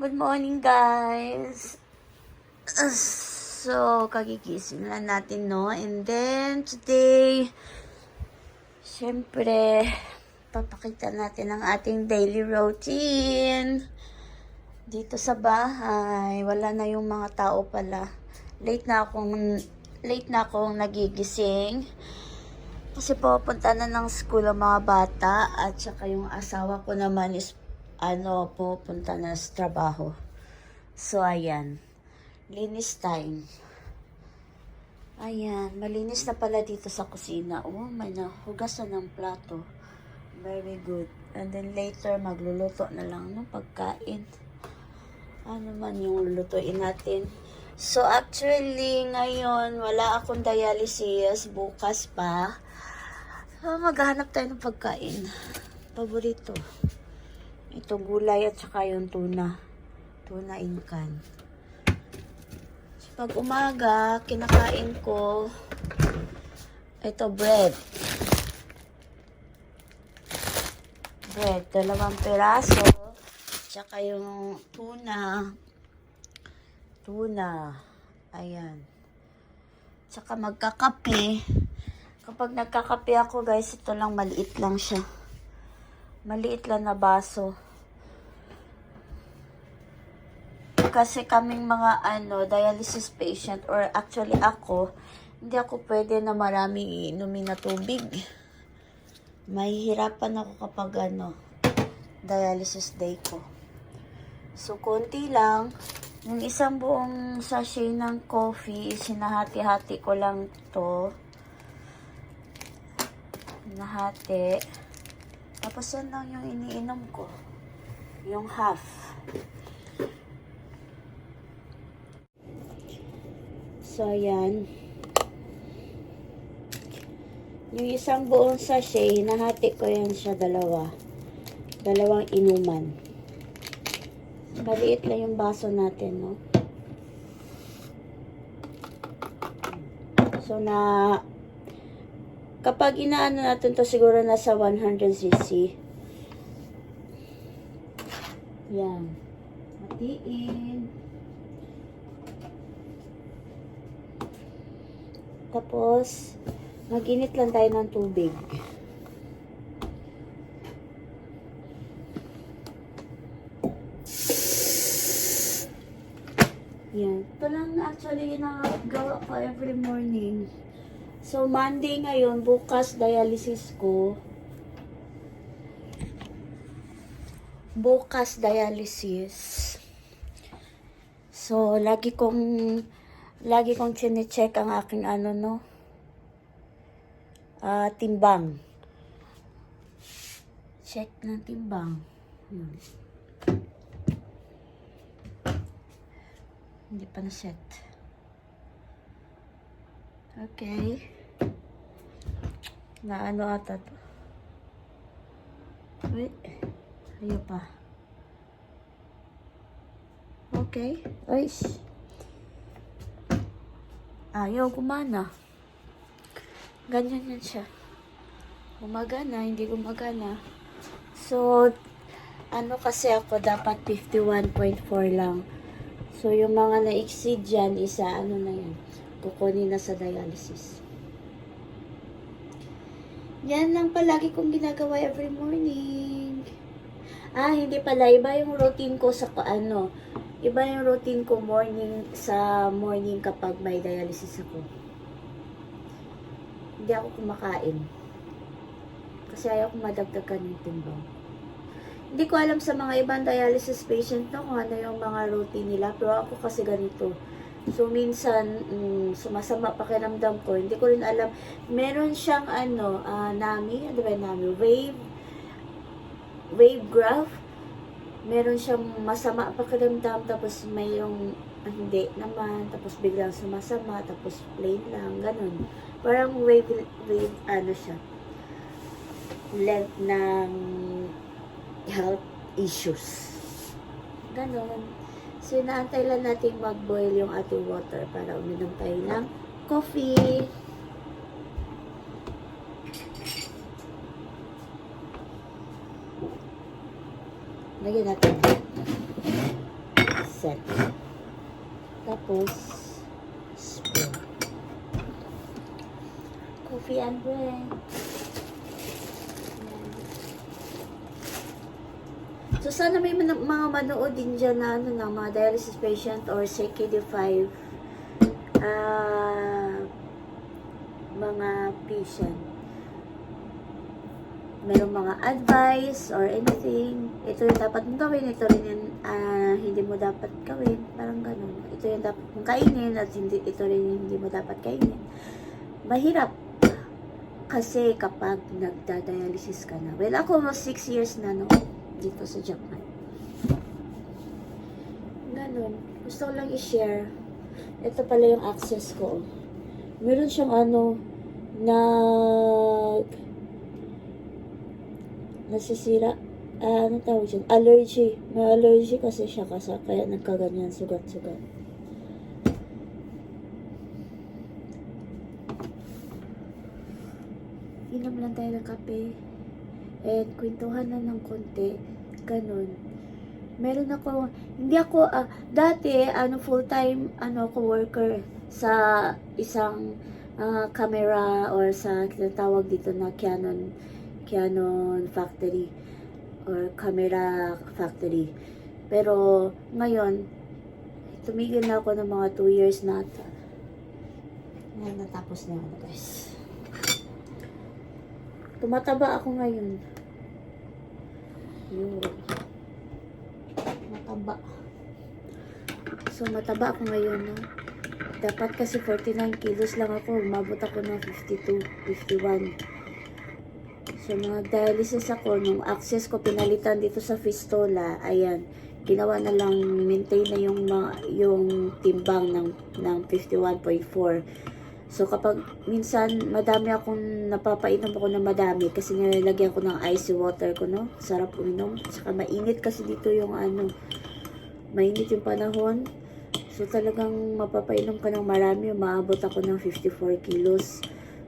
Good morning, guys. So, kagigising lang natin, no? And then, today, syempre, papakita natin ang ating daily routine. Dito sa bahay, wala na yung mga tao pala. Late na akong nagigising. Kasi pupunta na ng school ang mga bata. At saka yung asawa ko naman is pupunta na sa trabaho. So, ayan. Linis time. Ayan. Malinis na pala dito sa kusina. Oh, may nahugasan ng plato. Very good. And then later, magluluto na lang ng pagkain. Ano man yung lulutuin natin. So, actually, ngayon, wala akong dialysis. Bukas pa. So, maghahanap tayo ng pagkain. Paborito. Ito gulay at saka yung tuna. Tuna in can. So, pag umaga, kinakain ko ito bread. Bread, 2 piraso. Tsaka yung tuna. Tuna. Ayan. Tsaka magkakape. Kapag nagkakape ako, guys, ito lang, maliit lang siya. Maliit lang na baso. Kasi kaming mga dialysis patient, or actually ako, hindi ako pwede na marami inumin na tubig. Mahihirapan ako kapag dialysis day ko. So, konti lang. Yung isang buong sachet ng coffee, sinahati-hati ko lang to. Nahati. Tapos yan lang yung iniinom ko. Yung half. So, yan. Yung isang buong sachet, hinahati ko yan siya dalawang inuman. Maliit lang yung baso natin, no? So, kapag inaano natin to siguro nasa 100cc. Yan. Hatiin. Tapos, mag-init lang tayo ng tubig. Yan. Ito lang actually ginagawa ko every morning. So, Monday ngayon, bukas dialysis ko. Bukas dialysis. So, lagi kong chine-check ang aking timbang. Check ng timbang. Hindi pa na-set. Okay. Ata to. Wait. Ayaw pa. Okay. Ay. Ayaw gumana. Ganyan yan siya. Gumagana, hindi gumagana. So, kasi ako dapat 51.4 lang. So, yung mga na-exceed dyan, na yan. Kukunin na sa dialysis. Yan lang palagi kong ginagawa every morning. Hindi pala. Iba yung routine ko Iba yung routine ko sa morning kapag may dialysis ako. Hindi ako kumakain. Kasi ayaw ko madagdagan yung timbang. Hindi ko alam sa mga ibang dialysis patient kung ano yung mga routine nila. Pero ako kasi ganito. So, minsan, sumasama pakiramdam ko. Hindi ko rin alam. Meron siyang NAMI, wave graph. Meron siyang masama pakiramdam, tapos mayroong hindi naman, tapos biglang sumasama, tapos plain lang, ganun. Parang wave siya. Length ng health issues. Ganun. So, inaantay lang natin mag-boil yung ating water para uminom tayo ng coffee. Lagyan natin. set. Tapos, spoon. Coffee and bread. So, sana may mga manood din dyan na ano, ng mga dialysis patient or CKD5 mga patient. Merong mga advice or anything. Ito yung dapat mong gawin, ito rin yung hindi mo dapat gawin. Parang ganun. Ito yung dapat mong kainin at ito rin yung hindi mo dapat kainin. Mahirap. Kasi kapag nagda-dialysis ka na. Well, ako 6 years na no, dito sa Japan. Ganun. Gusto ko lang i-share. Ito pala yung access ko. Meron siyang nasisira. Ano tawag dyan? Allergy. May allergy kasi siya kaya nagkaganyan, sugat-sugat. Inom lang tayo ng kape. And kwentuhan lang ng konti. Ganun. Meron ako, hindi ako, dati, full-time, ako worker sa isang camera or sa tinatawag dito na Canon factory or camera factory. Pero, ngayon, tumigil na ako ng mga 2 years na ata. Natapos na ako, guys. Tumataba ako ngayon. Yun. Mataba. So, mataba ako ngayon, no? Dapat kasi 49 kilos lang ako. Umabot ako ng 52, 51. So, nag-dialysis ako. Nung access ko, pinalitan dito sa Fistola. Ayan. Ginawa na lang, maintain na yung timbang ng 51.4. So, kapag minsan, madami akong napapainom ako ng madami kasi nilalagyan ko ng icy water ko, no? Sarap uminom. Saka mainit kasi dito yung mainit yung panahon. So, talagang mapapainom ka ng marami. Umaabot ako ng 54 kilos.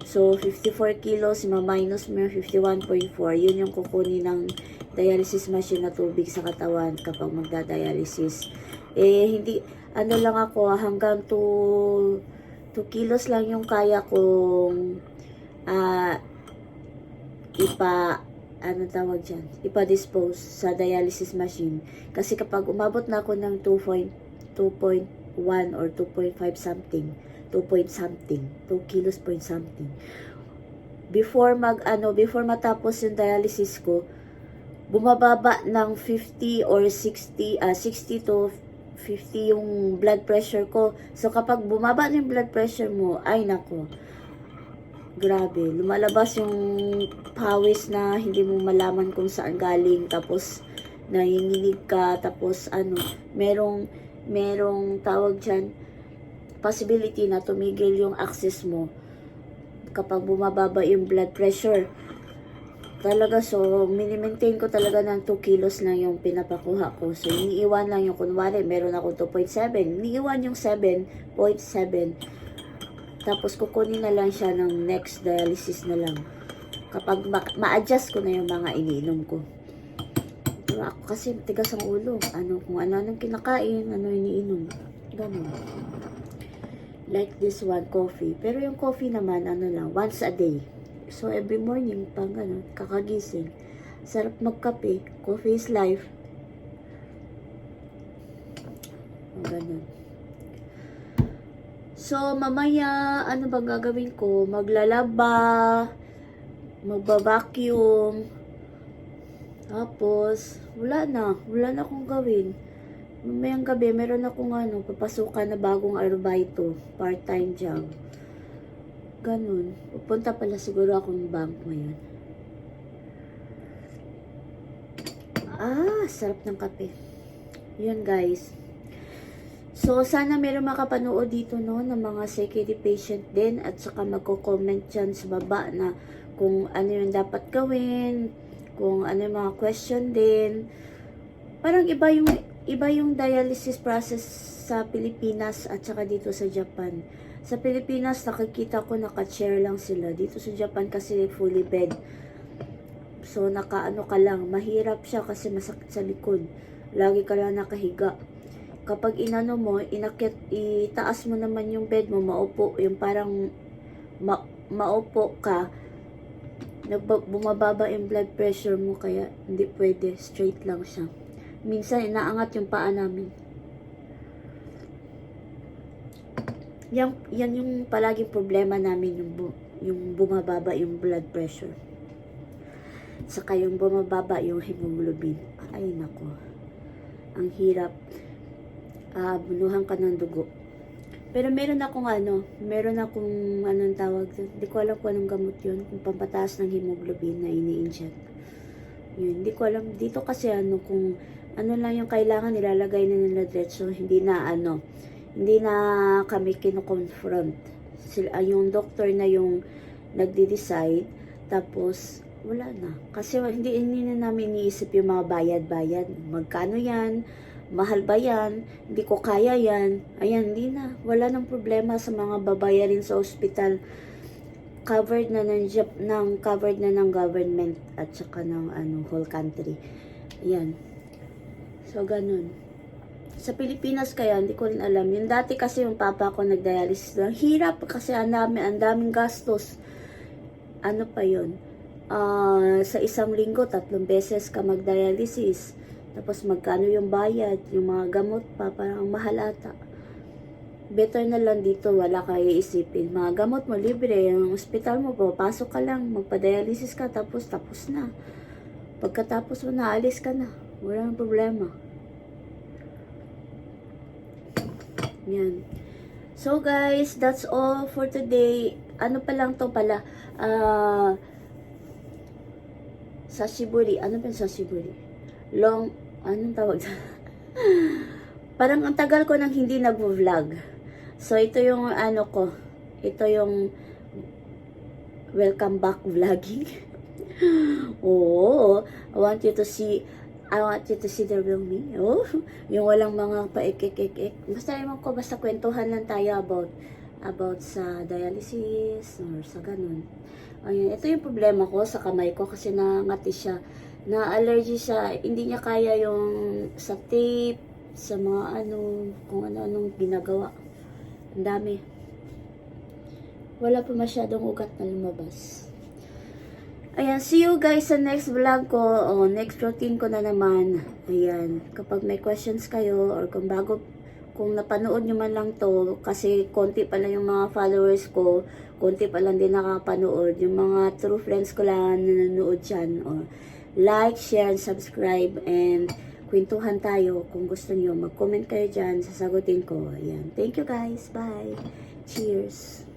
So, 54 kilos, ma-minus mo yung 51.4. Yun yung kukunin ng dialysis machine na tubig sa katawan kapag magda-dialysis. Hindi, lang ako, hanggang 2 kilos lang yung kaya kong ipa-dispose sa dialysis machine. Kasi kapag umabot na ako ng 2.1 or 2.5 something, 2 point something, 2 kilos point something. Before matapos yung dialysis ko, bumababa ng 50 or 60 to 50 yung blood pressure ko. So, kapag bumaba na yung blood pressure mo, ay nako, grabe. Lumalabas yung pawis na hindi mo malaman kung saan galing. Tapos, nanginginig ka. Tapos, merong tawag dyan, possibility na tumigil yung access mo kapag bumababa yung blood pressure. Talaga, so, mini-maintain ko talaga ng 2 kilos lang yung pinapakuha ko. So, iniiwan lang yung, kunwari, meron ako 2.7. Iniiwan yung 7.7. Tapos, kukunin na lang siya ng next dialysis na lang. Kapag ma-adjust ko na yung mga iniinom ko. Pero ako kasi, tigas ang ulo. Kung ano-anong kinakain, ano iniinom. Ganun. Like this one, coffee. Pero yung coffee naman, once a day. So, every morning, kakagising. Sarap magkape. Coffee is life. Ganun. So, mamaya, ano bang gagawin ko? Maglalaba, magba-vacuum. Tapos, wala na akong gawin. Mamayang gabi, meron akong papasukan na bagong arbaito. Part-time job. Ganun. Pupunta pala siguro akong bank ngayon. Sarap ng kape. Yun, guys. So, sana meron makapanood dito, no, ng mga CKD patient din at saka magko-comment dyan sa baba na kung ano yung dapat gawin, kung ano yung mga question din. Parang iba yung dialysis process sa Pilipinas at saka dito sa Japan. Sa Pilipinas, nakikita ko naka-chair lang sila. Dito sa Japan kasi fully bed. So, ka lang. Mahirap siya kasi masakit sa likod. Lagi ka lang nakahiga. kapag inano mo, itaas mo naman yung bed mo, maupo, yung parang maupo ka, bumababa yung blood pressure mo, kaya hindi pwede, straight lang siya. Minsan, inaangat yung paa namin. Yan yung palaging problema namin, yung bumababa yung blood pressure. Saka yung bumababa yung hemoglobin. Ay, nako. Ang hirap. Bunuhan ka ng dugo. Pero meron akong anong tawag doon. Hindi ko alam kung anong gamot yun. Kung pampataas ng hemoglobin na ini-inject. Yun, hindi ko alam. Dito kasi kung ano lang yung kailangan, nilalagay na nila diretso. Hindi na kami kino-confront. Yung doctor na yung nagde-decide. Tapos, wala na. Kasi hindi na namin iniisip yung mga bayad-bayad. Magkano yan? Mahal ba yan? Hindi ko kaya yan. Ayan, hindi na. Wala nang problema sa mga babayarin sa ospital. Covered na ng government at saka ng whole country. Ayan. So, ganun. Sa Pilipinas kaya, hindi ko rin alam. Yung dati kasi yung papa ko nagdialysis lang. Hirap kasi ang daming gastos. Ano pa yun? Sa isang linggo, 3 beses ka mag-dialysis. Tapos magkano yung bayad, yung mga gamot pa, parang mahal ata. Better na lang dito, wala ka iisipin. Mga gamot mo, libre. Yung hospital mo, pasok ka lang, magpa-dialysis ka, tapos na. Pagkatapos mo, naalis ka na. Walang problema. Yan. So guys, that's all for today. Ano pa lang to pala? Sashiburi. Ano ba yung sashiburi? Anong tawag? Parang ang tagal ko nang hindi nag-vlog. So, ito yung ito yung welcome back vlogging. Oh, I want you to see the real me. Oh, yung walang mga paik-ik-ik. Basta kwentuhan lang tayo about sa dialysis or sa ganun. Ayun, ito yung problema ko sa kamay ko kasi nangati siya. Na-allergy siya. Hindi niya kaya yung sa tape, sa mga kung ano-anong ginagawa. Ang dami. Wala pa masyadong ugat na lumabas. Ayan, see you guys sa next vlog ko. Next routine ko na naman. Ayan, kapag may questions kayo or kung napanood nyo man lang to, kasi konti pa lang yung mga followers ko, konti pa lang din nakapanood, yung mga true friends ko lang nanonood dyan, like, share, and subscribe, and kwentuhan tayo. Kung gusto nyo, mag-comment kayo dyan, sasagutin ko. Ayan. Thank you guys. Bye. Cheers.